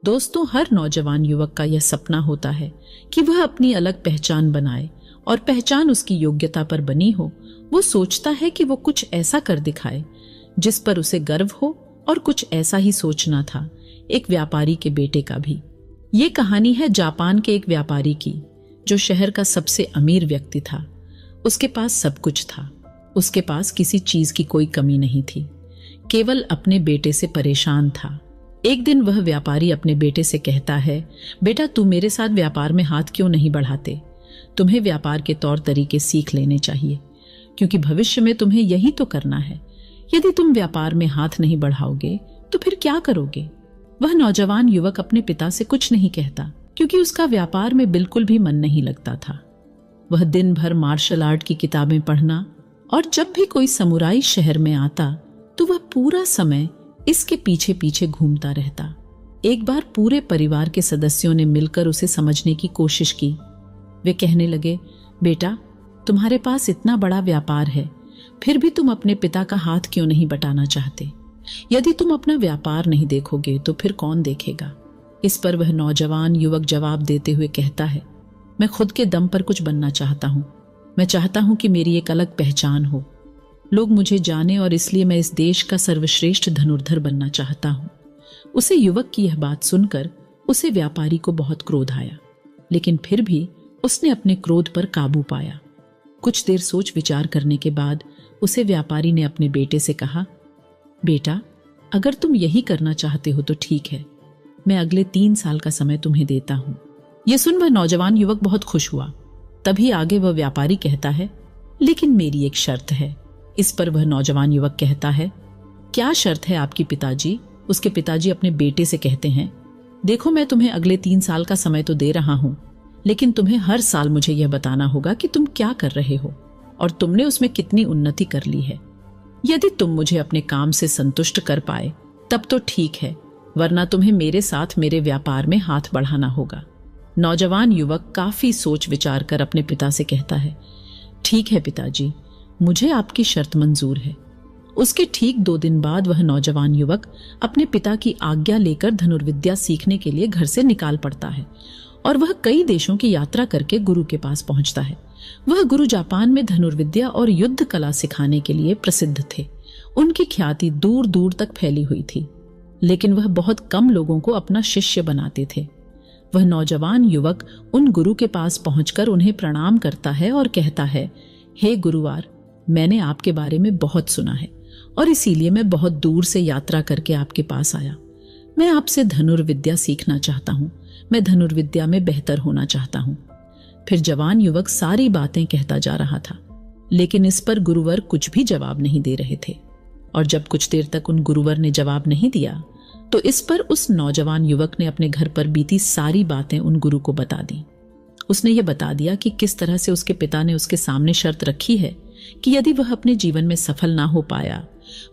दोस्तों, हर नौजवान युवक का यह सपना होता है कि वह अपनी अलग पहचान बनाए और पहचान उसकी योग्यता पर बनी हो। वो सोचता है कि वो कुछ ऐसा कर दिखाए जिस पर उसे गर्व हो, और कुछ ऐसा ही सोचना था एक व्यापारी के बेटे का भी। ये कहानी है जापान के एक व्यापारी की, जो शहर का सबसे अमीर व्यक्ति था। उसके पास सब कुछ था, उसके पास किसी चीज की कोई कमी नहीं थी, केवल अपने बेटे से परेशान था। एक दिन वह व्यापारी अपने बेटे से कहता है, बेटा, तू मेरे साथ व्यापार में हाथ क्यों नहीं बढ़ाते? तुम्हें व्यापार के तौर तरीके सीख लेने चाहिए, क्योंकि भविष्य में तुम्हें यही तो करना है। यदि तुम व्यापार में हाथ नहीं बढ़ाओगे तो फिर क्या करोगे? वह नौजवान युवक अपने पिता से कुछ नहीं कहता, क्योंकि उसका व्यापार में बिल्कुल भी मन नहीं लगता था। वह दिन भर मार्शल आर्ट की किताबें पढ़ना, और जब भी कोई समुराई शहर में आता तो वह पूरा समय इसके पीछे पीछे घूमता रहता। एक बार पूरे परिवार के सदस्यों ने मिलकर उसे समझने की कोशिश की। वे कहने लगे, बेटा, तुम्हारे पास इतना बड़ा व्यापार है, फिर भी तुम अपने पिता का हाथ क्यों नहीं बटाना चाहते? यदि तुम अपना व्यापार नहीं देखोगे तो फिर कौन देखेगा? इस पर वह नौजवान युवक जवाब देते हुए कहता है, मैं खुद के दम पर कुछ बनना चाहता हूं। मैं चाहता हूं कि मेरी एक अलग पहचान हो, लोग मुझे जाने, और इसलिए मैं इस देश का सर्वश्रेष्ठ धनुर्धर बनना चाहता हूं। उसे युवक की यह बात सुनकर उसे व्यापारी को बहुत क्रोध आया, लेकिन फिर भी उसने अपने क्रोध पर काबू पाया। कुछ देर सोच विचार करने के बाद उसे व्यापारी ने अपने बेटे से कहा, बेटा, अगर तुम यही करना चाहते हो तो ठीक है, मैं अगले 3 साल का समय तुम्हें देता हूं। यह सुन वह नौजवान युवक बहुत खुश हुआ। तभी आगे वह व्यापारी कहता है, लेकिन मेरी एक शर्त है। इस पर वह नौजवान युवक कहता है, क्या शर्त है आपकी पिताजी? उसके पिताजी अपने बेटे से कहते हैं, देखो, मैं तुम्हें अगले 3 साल का समय तो दे रहा हूं, लेकिन तुम्हें हर साल मुझे यह बताना होगा कि तुम क्या कर रहे हो और तुमने उसमें कितनी उन्नति कर ली है। यदि तुम मुझे अपने काम से संतुष्ट कर पाए तब तो ठीक है, वरना तुम्हें मेरे साथ मेरे व्यापार में हाथ बढ़ाना होगा। नौजवान युवक काफी सोच विचार कर अपने पिता से कहता है, ठीक है पिताजी, मुझे आपकी शर्त मंजूर है। उसके ठीक 2 दिन बाद वह नौजवान युवक अपने पिता की आज्ञा लेकर धनुर्विद्या सीखने के लिए घर से निकाल पड़ता है, और वह कई देशों की यात्रा करके गुरु के पास पहुंचता है। वह गुरु जापान में धनुर्विद्या और युद्ध कला सिखाने के लिए प्रसिद्ध थे। उनकी ख्याति दूर दूर तक फैली हुई थी, लेकिन वह बहुत कम लोगों को अपना शिष्य बनाते थे। वह नौजवान युवक उन गुरु के पास पहुंचकर उन्हें प्रणाम करता है और कहता है, हे गुरुवार, मैंने आपके बारे में बहुत सुना है और इसीलिए मैं बहुत दूर से यात्रा करके आपके पास आया। मैं आपसे धनुर्विद्या सीखना चाहता हूँ। मैं धनुर्विद्या में बेहतर होना चाहता हूँ। फिर जवान युवक सारी बातें कहता जा रहा था, लेकिन इस पर गुरुवर कुछ भी जवाब नहीं दे रहे थे। और जब कुछ देर तक उन गुरुवर ने जवाब नहीं दिया तो इस पर उस नौजवान युवक ने अपने घर पर बीती सारी बातें उन गुरु को बता दी। उसने ये बता दिया कि किस तरह से उसके पिता ने उसके सामने शर्त रखी है कि यदि वह अपने जीवन में सफल ना हो पाया,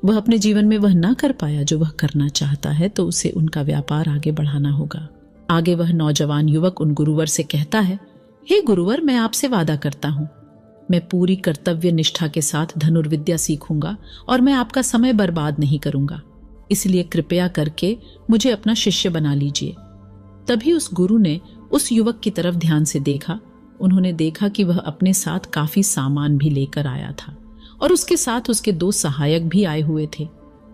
वह अपने जीवन में वह ना कर पाया जो वह करना चाहता है, तो उसे उनका व्यापार आगे बढ़ाना होगा। आगे वह नौजवान युवक उन गुरुवर से कहता है, हे गुरुवर, मैं आपसे वादा करता हूं, मैं पूरी कर्तव्य निष्ठा के साथ धनुर्विद्या सीखूंगा और मैं आपका समय बर्बाद नहीं करूंगा, इसलिए कृपया करके मुझे अपना शिष्य बना लीजिए। तभी उस गुरु ने उस युवक की तरफ ध्यान से देखा। उन्होंने देखा कि वह अपने साथ काफी सामान भी लेकर आया था और उसके साथ उसके 2 सहायक भी आए हुए थे।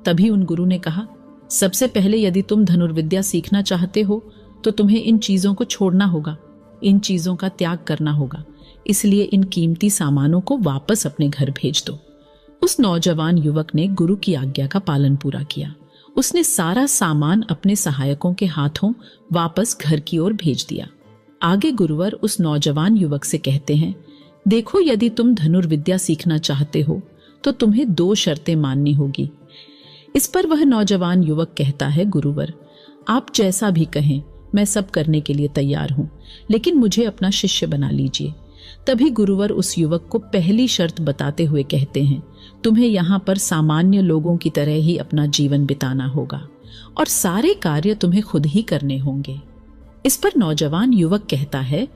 तभी उन गुरु ने कहा, सबसे पहले यदि तुम धनुर्विद्या सीखना चाहते हो तो तुम्हें इन चीजों को छोड़ना होगा, इन चीजों का त्याग करना होगा, इसलिए इन कीमती सामानों को वापस अपने घर भेज दो। उस नौजवान युवक ने गुरु की आज्ञा का पालन पूरा किया। उसने सारा सामान अपने सहायकों के हाथों वापस घर की ओर भेज दिया। आगे गुरुवर उस नौजवान युवक से कहते हैं, देखो, यदि तुम धनुर्विद्या सीखना चाहते हो तो तुम्हें 2 शर्तें माननी होगी। इस पर वह नौजवान युवक कहता है, गुरुवर, आप जैसा भी कहें मैं सब करने के लिए तैयार हूं, लेकिन मुझे अपना शिष्य बना लीजिए। तभी गुरुवर उस युवक को पहली शर्त बताते हुए कहते हैं, तुम्हें यहाँ पर सामान्य लोगों की तरह ही अपना जीवन बिताना होगा और सारे कार्य तुम्हें खुद ही करने होंगे। इस पर नौजवान युवक कहता है,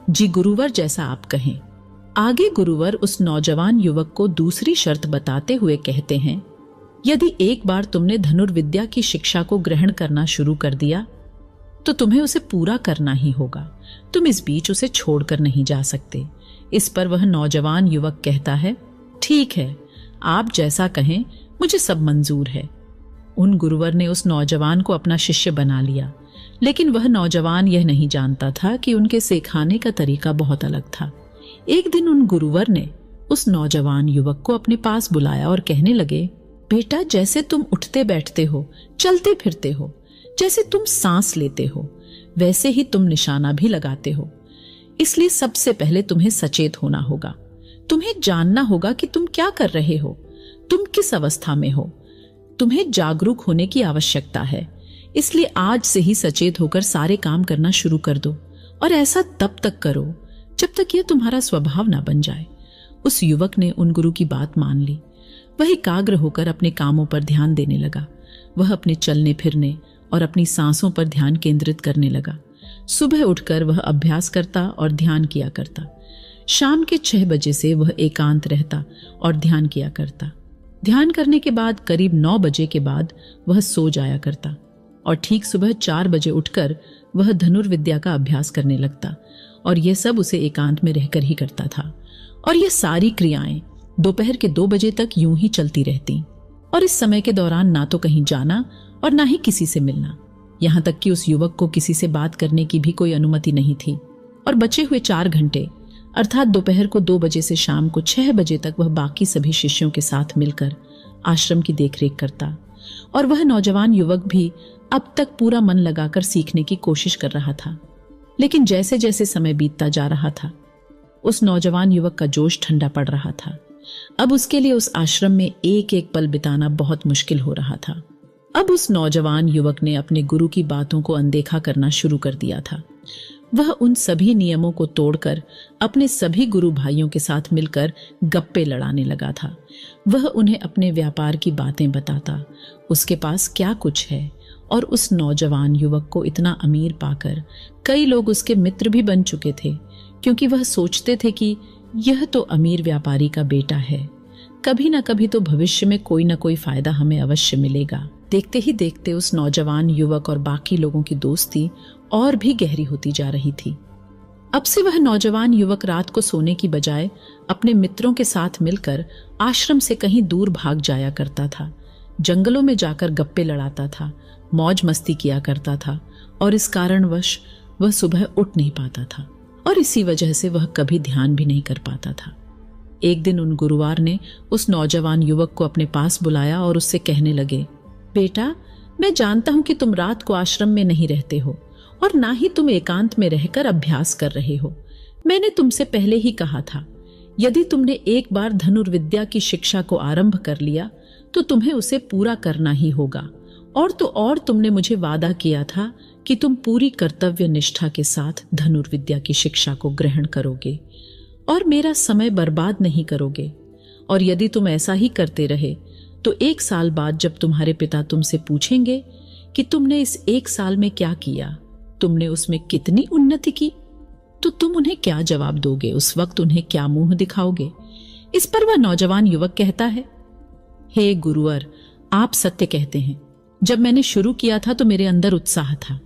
जी गुरुवर, जैसा आप कहें। आगे गुरुवर उस नौजवान युवक को दूसरी शर्त बताते हुए कहते हैं, यदि एक बार तुमने धनुर्विद्या की शिक्षा को ग्रहण करना शुरू कर दिया तो तुम्हें उसे पूरा करना ही होगा। तुम इस बीच उसे छोड़कर नहीं जा सकते। इस पर वह नौजवान युवक कहता है, ठीक है, आप जैसा कहें, मुझे सब मंजूर है। उन गुरुवर ने उस नौजवान को अपना शिष्य बना लिया, लेकिन वह नौजवान यह नहीं जानता था कि उनके सिखाने का तरीका बहुत अलग था। एक दिन उन गुरुवर ने उस नौजवान युवक को अपने पास बुलाया और कहने लगे, बेटा, जैसे तुम उठते बैठते हो, चलते फिरते हो, जैसे तुम सांस लेते हो, वैसे ही तुम निशाना भी लगाते हो। इसलिए सबसे पहले तुम्हें सचेत होना होगा। तुम्हें जानना होगा कि तुम क्या कर रहे हो, तुम किस अवस्था में हो। तुम्हें जागरूक होने की आवश्यकता है। इसलिए आज से ही सचेत होकर सारे काम करना शुरू कर दो, और ऐसा तब तक करो जब तक यह तुम्हारा स्वभाव ना बन जाए। उस युवक ने उन गुरु की बात मान ली। वह एकाग्र होकर अपने कामों पर ध्यान देने लगा। वह अपने चलने फिरने और अपनी सांसों पर ध्यान केंद्रित करने लगा। सुबह उठकर वह अभ्यास करता और ध्यान किया करता। शाम के 6 बजे से वह एकांत रहता और ध्यान किया करता। ध्यान करने के बाद करीब 9 बजे के बाद वह सो जाया करता और ठीक सुबह 4 बजे उठकर वह धनुर्विद्या का अभ्यास करने लगता, और यह सब उसे एकांत में रहकर ही करता था। और यह सारी क्रियाएं दोपहर के 2 बजे तक यूं ही चलती रहती, और इस समय के दौरान ना तो कहीं जाना और ना ही किसी से मिलना। यहां तक कि उस युवक को किसी से बात करने की भी कोई अनुमति नहीं थी। और बचे हुए 4 घंटे अर्थात दोपहर को 2 बजे से शाम को 6 बजे तक वह बाकी सभी शिष्यों के साथ मिलकर आश्रम की देखरेख करता। और वह नौजवान युवक भी अब तक पूरा मन लगाकर सीखने की कोशिश कर रहा था। लेकिन जैसे जैसे समय बीतता जा रहा था, उस नौजवान युवक का जोश ठंडा पड़ रहा था। अब उसके लिए उस आश्रम में एक एक पल बिताना बहुत मुश्किल हो रहा था। अब उस नौजवान युवक ने अपने गुरु की बातों को अनदेखा करना शुरू कर दिया था। वह उन सभी नियमों को तोड़कर अपने सभी गुरु भाइयों के साथ मिलकर गप्पे लड़ाने लगा था। वह उन्हें अपने व्यापार की बातें बताता, उसके पास क्या कुछ है, और उस नौजवान युवक को इतना अमीर पाकर कई लोग उसके मित्र भी बन चुके थे, क्योंकि वह सोचते थे कि यह तो अमीर व्यापारी का बेटा है, कभी ना कभी तो भविष्य में कोई ना कोई फायदा हमें अवश्य मिलेगा। देखते ही देखते उस नौजवान युवक और बाकी लोगों की दोस्ती और भी गहरी होती जा रही थी। अब से वह नौजवान युवक रात को सोने की बजाय अपने मित्रों के साथ मिलकर आश्रम से कहीं दूर भाग जाया करता था, जंगलों में जाकर गप्पे लड़ाता था, मौज मस्ती किया करता था, और इस कारणवश वह सुबह उठ नहीं पाता था, और इसी वजह से वह कभी ध्यान भी नहीं कर पाता था। एक दिन उन गुरुवार ने उस नौजवान युवक को अपने पास बुलाया और उससे कहने लगे, बेटा, मैं जानता हूं कि तुम रात को आश्रम में नहीं रहते हो और ना ही तुम एकांत में रहकर अभ्यास कर रहे हो। मैंने तुमसे पहले ही कहा था, यदि तुमने एक बार धनुर्विद्या की शिक्षा को आरंभ कर लिया तो तुम्हें उसे पूरा करना ही होगा। और तो और तुमने मुझे वादा किया था कि तुम पूरी कर्तव्य निष्ठा के साथ धनुर्विद्या की शिक्षा को ग्रहण करोगे और मेरा समय बर्बाद नहीं करोगे। और यदि तुम ऐसा ही करते रहे तो 1 साल बाद जब तुम्हारे पिता तुमसे पूछेंगे कि तुमने इस 1 साल में क्या किया, तुमने उसमें कितनी उन्नति की, तो तुम उन्हें क्या जवाब दोगे? उस वक्त उन्हें क्या मुंह दिखाओगे? इस पर वह नौजवान युवक कहता है, हे गुरुवर, आप सत्य कहते हैं। जब मैंने शुरू किया था तो मेरे अंदर उत्साह था,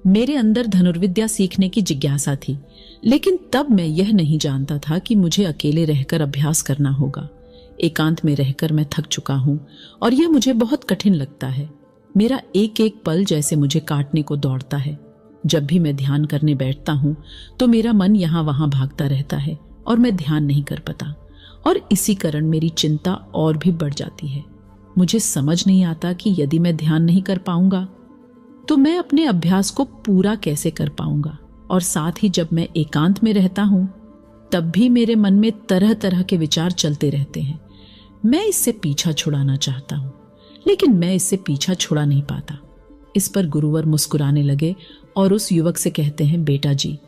मेरे अंदर धनुर्विद्या सीखने की जिज्ञासा थी, लेकिन तब मैं यह नहीं जानता था कि मुझे अकेले रहकर अभ्यास करना होगा। एकांत में रहकर मैं थक चुका हूं और यह मुझे बहुत कठिन लगता है। मेरा एक एक पल जैसे मुझे काटने को दौड़ता है। जब भी मैं ध्यान करने बैठता हूं तो मेरा मन यहां वहां भागता रहता है और मैं ध्यान नहीं कर पाता, और इसी कारण मेरी चिंता और भी बढ़ जाती है। मुझे समझ नहीं आता कि यदि मैं ध्यान नहीं कर पाऊंगा तो मैं अपने अभ्यास को पूरा कैसे कर पाऊंगा। और साथ ही जब मैं एकांत में रहता हूं तब भी मेरे मन में तरह तरह के विचार चलते रहते हैं। मैं इससे पीछा छुड़ाना चाहता हूं, लेकिन मैं इससे पीछा छुड़ा नहीं पाता। इस पर गुरुवर मुस्कुराने लगे और उस युवक से कहते हैं, बेटा जी,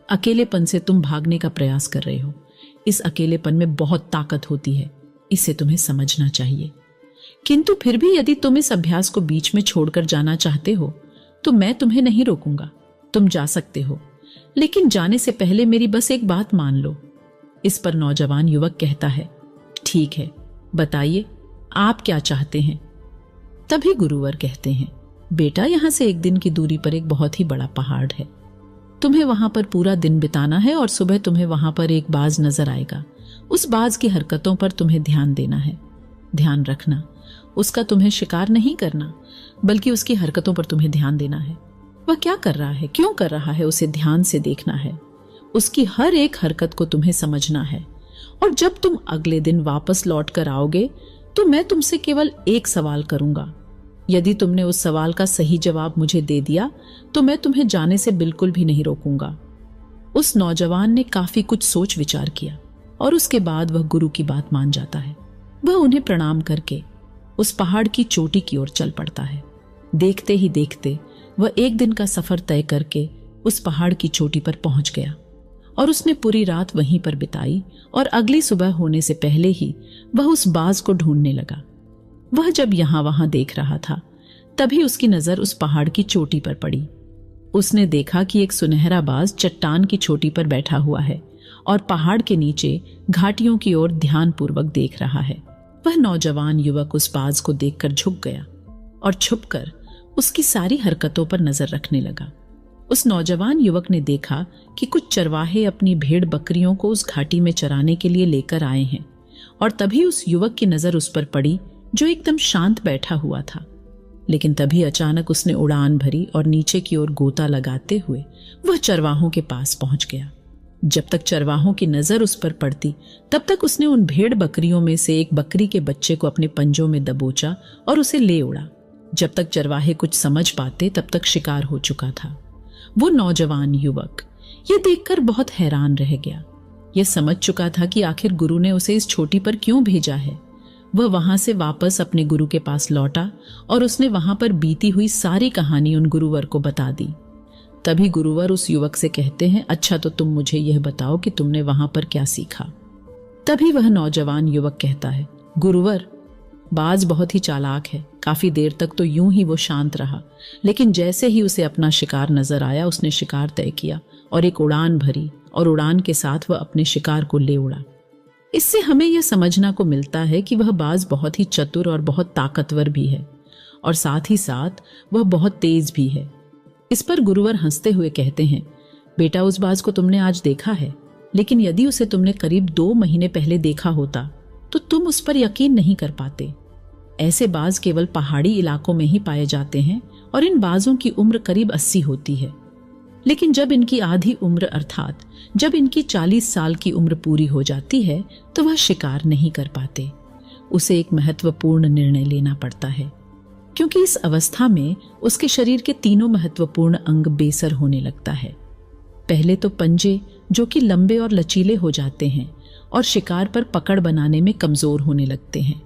अकेलेपन से तुम भागने का प्रयास कर रहे हो। इस अकेलेपन में बहुत ताकत होती है, इसे तुम्हें समझना चाहिए। किंतु फिर भी यदि तुम इस अभ्यास को बीच में छोड़कर जाना चाहते हो तो मैं तुम्हें नहीं रोकूंगा, तुम जा सकते हो, लेकिन जाने से पहले मेरी बस एक बात मान लो। इस पर नौजवान युवक कहता है, ठीक है, बताइए आप क्या चाहते हैं। तभी गुरुवर कहते हैं, बेटा, यहाँ से एक दिन की दूरी पर एक बहुत ही बड़ा पहाड़ है। तुम्हें वहां पर पूरा दिन बिताना है और सुबह तुम्हें वहां पर एक बाज नजर आएगा। उस बाज की हरकतों पर तुम्हें ध्यान देना है। ध्यान रखना, उसका तुम्हें शिकार नहीं करना, बल्कि उसकी हरकतों पर तुम्हें ध्यान देना है। वह क्या कर रहा है, क्यों कर रहा है, उसे ध्यान से देखना है। उसकी हर एक हरकत को तुम्हें समझना है। और जब तुम अगले दिन वापस लौट कर आओगे तो मैं तुमसे केवल एक सवाल करूंगा। यदि तुमने उस सवाल का सही जवाब मुझे दे दिया तो मैं तुम्हें जाने से बिल्कुल भी नहीं रोकूंगा। उस नौजवान ने काफी कुछ सोच विचार किया और उसके बाद वह गुरु की बात मान जाता है। वह उन्हें प्रणाम करके उस पहाड़ की चोटी की ओर चल पड़ता है। देखते ही देखते वह एक दिन का सफर तय करके उस पहाड़ की चोटी पर पहुंच गया और उसने पूरी रात वहीं पर बिताई और अगली सुबह होने से पहले ही वह उस बाज को ढूंढने लगा। वह जब यहां वहां देख रहा था तभी उसकी नजर उस पहाड़ की चोटी पर पड़ी। उसने देखा कि एक सुनहरा बाज चट्टान की चोटी पर बैठा हुआ है और पहाड़ के नीचे घाटियों की ओर ध्यानपूर्वक देख रहा है। वह नौजवान युवक उस बाज को देखकर झुक गया और छुपकर उसकी सारी हरकतों पर नजर रखने लगा। उस नौजवान युवक ने देखा कि कुछ चरवाहे अपनी भेड़ बकरियों को उस घाटी में चराने के लिए लेकर आए हैं और तभी उस युवक की नजर उस पर पड़ी जो एकदम शांत बैठा हुआ था। लेकिन तभी अचानक उसने उड़ान भरी और नीचे की ओर गोता लगाते हुए वह चरवाहों के पास पहुंच गया। जब तक चरवाहों की नजर उस पर पड़ती तब तक उसने उन भेड़ बकरियों में से एक बकरी के बच्चे को अपने पंजों में दबोचा और उसे ले उड़ा। जब तक चरवाहे कुछ समझ पाते तब तक शिकार हो चुका था। वो नौजवान युवक ये देखकर बहुत हैरान रह गया। यह समझ चुका था कि आखिर गुरु ने उसे इस चोटी पर क्यों भेजा है। वह वहां से वापस अपने गुरु के पास लौटा और उसने वहां पर बीती हुई सारी कहानी उन गुरुवर को बता दी। तभी गुरुवर उस युवक से कहते हैं, अच्छा तो तुम मुझे यह बताओ कि तुमने वहां पर क्या सीखा। तभी वह नौजवान युवक कहता है, गुरुवर, बाज बहुत ही चालाक है। काफी देर तक तो यूं ही वो शांत रहा, लेकिन जैसे ही उसे अपना शिकार नजर आया उसने शिकार तय किया और एक उड़ान भरी और उड़ान के साथ वह अपने शिकार को ले उड़ा। इससे हमें यह समझना को मिलता है कि वह बाज बहुत ही चतुर और बहुत ताकतवर भी है और साथ ही साथ वह बहुत तेज भी है। इस पर गुरुवर हंसते हुए कहते हैं, बेटा, उस बाज को तुमने आज देखा है, लेकिन यदि उसे तुमने करीब 2 महीने पहले देखा होता तो तुम उस पर यकीन नहीं कर पाते। ऐसे बाज केवल पहाड़ी इलाकों में ही पाए जाते हैं और इन बाजों की उम्र करीब 80 होती है। लेकिन जब इनकी आधी उम्र अर्थात जब इनकी 40 साल की उम्र पूरी हो जाती है तो वह शिकार नहीं कर पाते। उसे एक महत्वपूर्ण निर्णय लेना पड़ता है, क्योंकि इस अवस्था में उसके शरीर के तीनों महत्वपूर्ण अंग बेसर होने लगता है। पहले तो पंजे, जो कि लंबे और लचीले हो जाते हैं और शिकार पर पकड़ बनाने में कमजोर होने लगते हैं।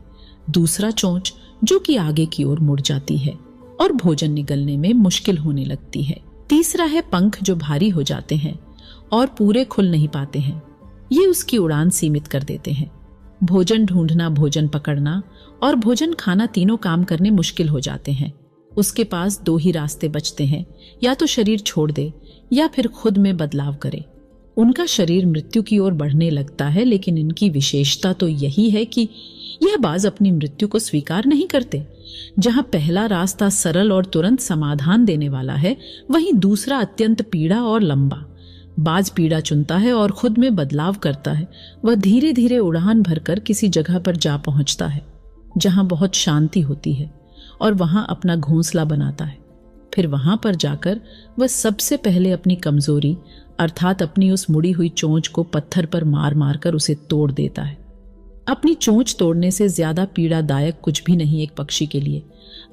दूसरा चोंच, जो कि आगे की ओर मुड़ जाती है और भोजन निगलने में मुश्किल होने लगती है। तीसरा है पंख, जो भारी हो जाते हैं और पूरे खुल नहीं पाते हैं। ये उसकी उड़ान सीमित कर देते हैं। भोजन ढूंढना, भोजन पकड़ना और भोजन खाना तीनों काम करने मुश्किल हो जाते हैं। उसके पास 2 ही रास्ते बचते हैं, या तो शरीर छोड़ दे या फिर खुद में बदलाव करे। उनका शरीर मृत्यु की ओर बढ़ने लगता है, लेकिन इनकी विशेषता तो यही है कि यह बाज अपनी मृत्यु को स्वीकार नहीं करते। जहां पहला रास्ता सरल और तुरंत समाधान देने वाला है, वहीं दूसरा अत्यंत पीड़ा और लंबा। बाज पीड़ा चुनता है और खुद में बदलाव करता है। वह धीरे धीरे उड़ान भरकर किसी जगह पर जा पहुंचता है जहां बहुत शांति होती है और वहां अपना घोंसला बनाता है। फिर वहां पर जाकर वह सबसे पहले अपनी कमजोरी अर्थात अपनी उस मुड़ी हुई चोंच को पत्थर पर मार मार कर उसे तोड़ देता है। अपनी चोंच तोड़ने से ज्यादा पीड़ादायक कुछ भी नहीं एक पक्षी के लिए।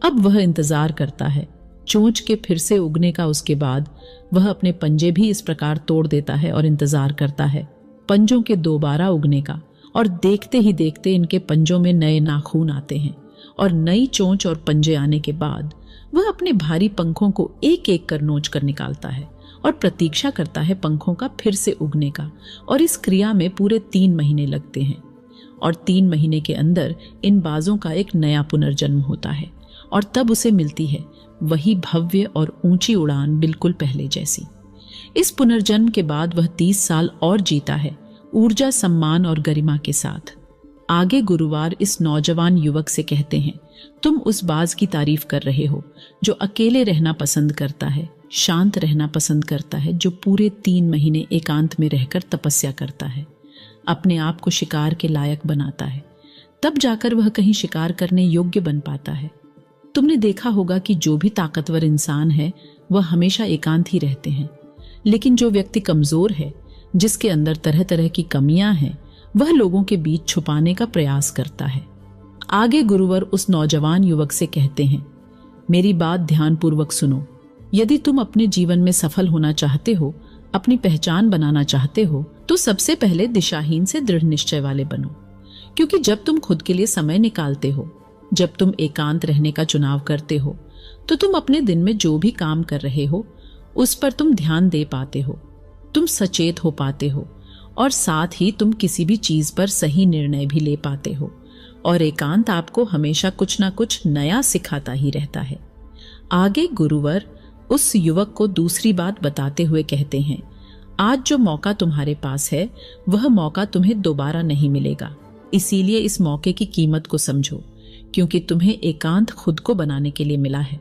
अब वह इंतजार करता है चोंच के फिर से उगने का। उसके बाद वह अपने पंजे भी इस प्रकार तोड़ देता है और इंतजार करता है पंजों के दोबारा उगने का। और देखते ही देखते इनके पंजों में नए नाखून आते हैं और नई चोंच और पंजे आने के बाद वह अपने भारी पंखों को एक एक कर नोच कर निकालता है और प्रतीक्षा करता है पंखों का फिर से उगने का। और इस क्रिया में पूरे 3 महीने लगते हैं और 3 महीने के अंदर इन बाजों का एक नया पुनर्जन्म होता है और तब उसे मिलती है वही भव्य और ऊंची उड़ान, बिल्कुल पहले जैसी। इस पुनर्जन्म के बाद वह 30 साल और जीता है, ऊर्जा, सम्मान और गरिमा के साथ। आगे गुरुवार इस नौजवान युवक से कहते हैं, तुम उस बाज की तारीफ कर रहे हो जो अकेले रहना पसंद करता है, शांत रहना पसंद करता है, जो पूरे 3 महीने एकांत में रहकर तपस्या करता है, अपने आप को शिकार के लायक बनाता है, तब जाकर वह कहीं शिकार करने योग्य बन पाता है। तुमने देखा होगा कि जो भी ताकतवर इंसान है वह हमेशा एकांत ही रहते हैं, लेकिन जो व्यक्ति कमजोर है, जिसके अंदर तरह तरह की कमियां हैं, वह लोगों के बीच छुपाने का प्रयास करता है। आगे गुरुवर उस नौजवान युवक से कहते हैं, मेरी बात ध्यानपूर्वक सुनो। यदि तुम अपने जीवन में सफल होना चाहते हो, अपनी पहचान बनाना चाहते हो, तो सबसे पहले दिशाहीन से दृढ़ निश्चय वाले बनो। क्योंकि जब तुम खुद के लिए समय निकालते हो, जब तुम एकांत रहने का चुनाव करते हो, तो तुम अपने दिन में जो भी काम कर रहे हो उस पर तुम ध्यान दे पाते हो, तुम सचेत हो पाते हो, और साथ ही तुम किसी भी चीज पर सही निर्णय भी ले पाते हो। और एकांत आपको हमेशा कुछ ना कुछ नया सिखाता ही रहता है। आगे गुरुवर उस युवक को दूसरी बात बताते हुए कहते हैं, आज जो मौका तुम्हारे पास है वह मौका तुम्हें दोबारा नहीं मिलेगा, इसीलिए इस मौके की कीमत को समझो। क्योंकि तुम्हें एकांत खुद को बनाने के लिए मिला है,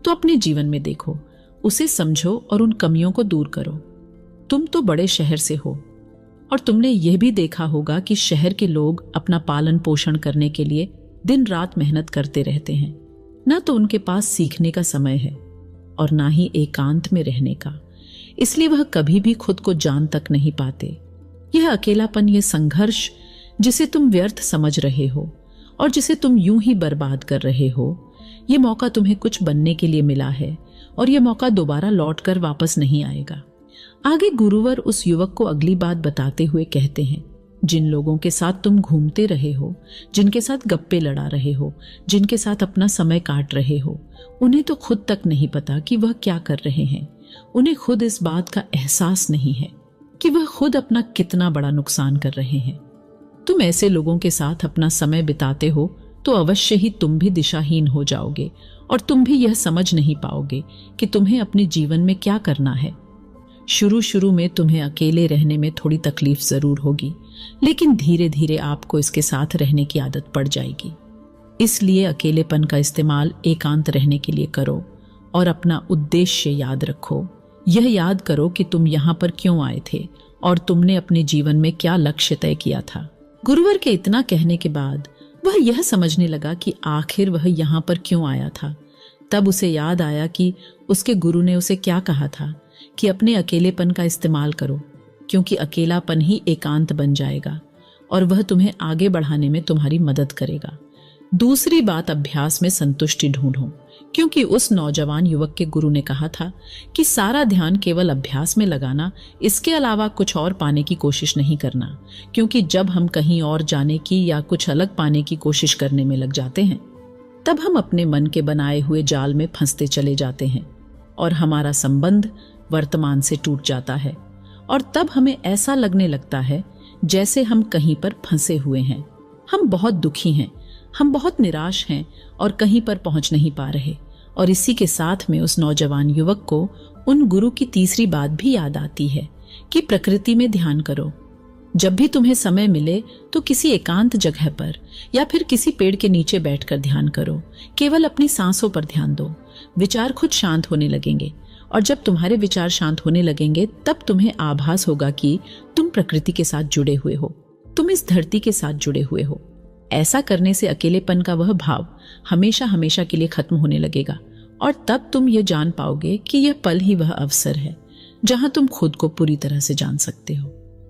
तो अपने जीवन में देखो, उसे समझो और उन कमियों को दूर करो। तुम तो बड़े शहर से हो, और तुमने यह भी देखा होगा कि शहर के लोग अपना पालन पोषण करने के लिए दिन रात मेहनत करते रहते हैं। ना तो उनके पास सीखने का समय है और ना ही एकांत में रहने का, इसलिए वह कभी भी खुद को जान तक नहीं पाते। यह अकेलापन, यह संघर्ष जिसे तुम व्यर्थ समझ रहे हो और जिसे तुम यूं ही बर्बाद कर रहे हो, यह मौका तुम्हें कुछ बनने के लिए मिला है और यह मौका दोबारा लौटकर वापस नहीं आएगा। आगे गुरुवर उस युवक को अगली बात बताते हुए कहते हैं, जिन लोगों के साथ तुम घूमते रहे हो, जिनके साथ गप्पे लड़ा रहे हो, जिनके साथ अपना समय काट रहे हो, उन्हें तो खुद तक नहीं पता कि वह क्या कर रहे हैं। उन्हें खुद इस बात का एहसास नहीं है कि वह खुद अपना कितना बड़ा नुकसान कर रहे हैं। तुम ऐसे लोगों के साथ अपना समय बिताते हो तो अवश्य ही तुम भी दिशाहीन हो जाओगे और तुम भी यह समझ नहीं पाओगे कि तुम्हें अपने जीवन में क्या करना है। शुरू में तुम्हें अकेले रहने में थोड़ी तकलीफ जरूर होगी, लेकिन धीरे धीरे आपको इसके साथ रहने की आदत पड़ जाएगी। इसलिए अकेलेपन का इस्तेमाल एकांत रहने के लिए करो और अपना उद्देश्य याद रखो। यह याद करो कि तुम यहाँ पर क्यों आए थे और तुमने अपने जीवन में क्या लक्ष्य तय किया था। गुरुवर के इतना कहने के बाद वह यह समझने लगा कि आखिर वह यहाँ पर क्यों आया था। तब उसे याद आया कि उसके गुरु ने उसे क्या कहा था कि अपने अकेलेपन का इस्तेमाल करो, क्योंकि अकेलापन ही एकांत बन जाएगा और वह तुम्हें आगे बढ़ाने में तुम्हारी मदद करेगा। दूसरी बात, अभ्यास में संतुष्टि ढूंढो, क्योंकि उस नौजवान युवक के गुरु ने कहा था कि सारा ध्यान केवल अभ्यास में लगाना, इसके अलावा कुछ और पाने की कोशिश नहीं करना। क्योंकि जब हम कहीं और जाने की या कुछ अलग पाने की कोशिश करने में लग जाते हैं, तब हम अपने मन के बनाए हुए जाल में फंसते चले जाते हैं और हमारा संबंध वर्तमान से टूट जाता है, और तब हमें ऐसा लगने लगता है जैसे हम कहीं पर फंसे हुए हैं। हम बहुत दुखी हैं, हम बहुत निराश हैं और कहीं पर पहुंच नहीं पा रहे। और इसी के साथ में उस नौजवान युवक को उन गुरु की तीसरी बात भी याद आती है कि प्रकृति में ध्यान करो। जब भी तुम्हें समय मिले तो किसी एकांत जगह पर या फिर किसी पेड़ के नीचे बैठकर ध्यान करो। केवल अपनी सांसों पर ध्यान दो, विचार खुद शांत होने लगेंगे, और जब तुम्हारे विचार शांत होने लगेंगे तब तुम्हें आभास होगा कि तुम प्रकृति के साथ जुड़े हुए हो, तुम इस धरती के साथ जुड़े हुए हो। ऐसा करने से अकेलेपन का वह भाव हमेशा हमेशा के लिए खत्म होने लगेगा, और तब तुम ये जान पाओगे कि यह पल ही वह अवसर है जहां तुम खुद को पूरी तरह से जान सकते हो।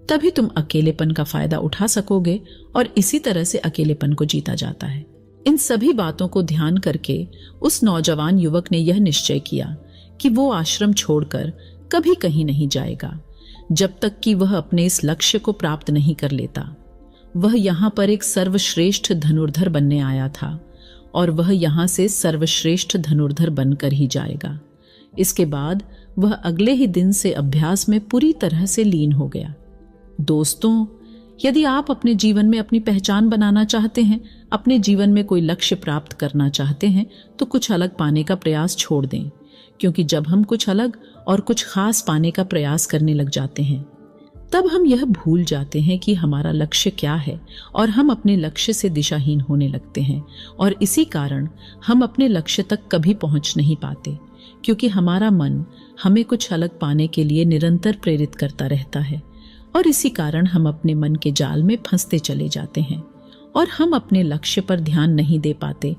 तभी तुम अकेलेपन का फायदा उठा सकोगे और इसी तरह से अकेलेपन को जीता जाता है। इन सभी बातों को ध्यान करके उस नौजवान युवक ने यह निश्चय किया कि वो आश्रम छोड़कर कभी कहीं नहीं जाएगा जब तक कि वह अपने इस लक्ष्य को प्राप्त नहीं कर लेता। वह यहाँ पर एक सर्वश्रेष्ठ धनुर्धर बनने आया था और वह यहाँ से सर्वश्रेष्ठ धनुर्धर बनकर ही जाएगा। इसके बाद वह अगले ही दिन से अभ्यास में पूरी तरह से लीन हो गया। दोस्तों, यदि आप अपने जीवन में अपनी पहचान बनाना चाहते हैं, अपने जीवन में कोई लक्ष्य प्राप्त करना चाहते हैं, तो कुछ अलग पाने का प्रयास छोड़ दें, क्योंकि जब हम कुछ अलग और कुछ खास पाने का प्रयास करने लग जाते हैं तब हम यह भूल जाते हैं कि हमारा लक्ष्य क्या है और हम अपने लक्ष्य से दिशाहीन होने लगते हैं, और इसी कारण हम अपने लक्ष्य तक कभी पहुंच नहीं पाते, क्योंकि हमारा मन हमें कुछ अलग पाने के लिए निरंतर प्रेरित करता रहता है, और इसी कारण हम अपने मन के जाल में फंसते चले जाते हैं और हम अपने लक्ष्य पर ध्यान नहीं दे पाते।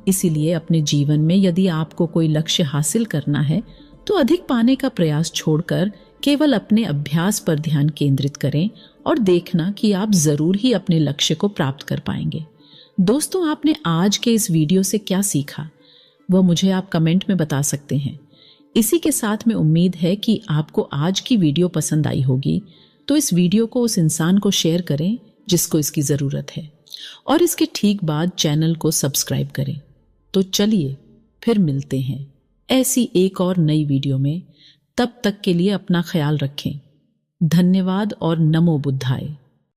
इसीलिए अपने जीवन में यदि आपको कोई लक्ष्य हासिल करना है तो अधिक पाने का प्रयास छोड़कर केवल अपने अभ्यास पर ध्यान केंद्रित करें और देखना कि आप जरूर ही अपने लक्ष्य को प्राप्त कर पाएंगे। दोस्तों, आपने आज के इस वीडियो से क्या सीखा वह मुझे आप कमेंट में बता सकते हैं। इसी के साथ में उम्मीद है कि आपको आज की वीडियो पसंद आई होगी, तो इस वीडियो को उस इंसान को शेयर करें जिसको इसकी जरूरत है, और इसके ठीक बाद चैनल को सब्सक्राइब करें। तो चलिए फिर मिलते हैं ऐसी एक और नई वीडियो में। तब तक के लिए अपना ख्याल रखें। धन्यवाद और नमो बुद्धाय।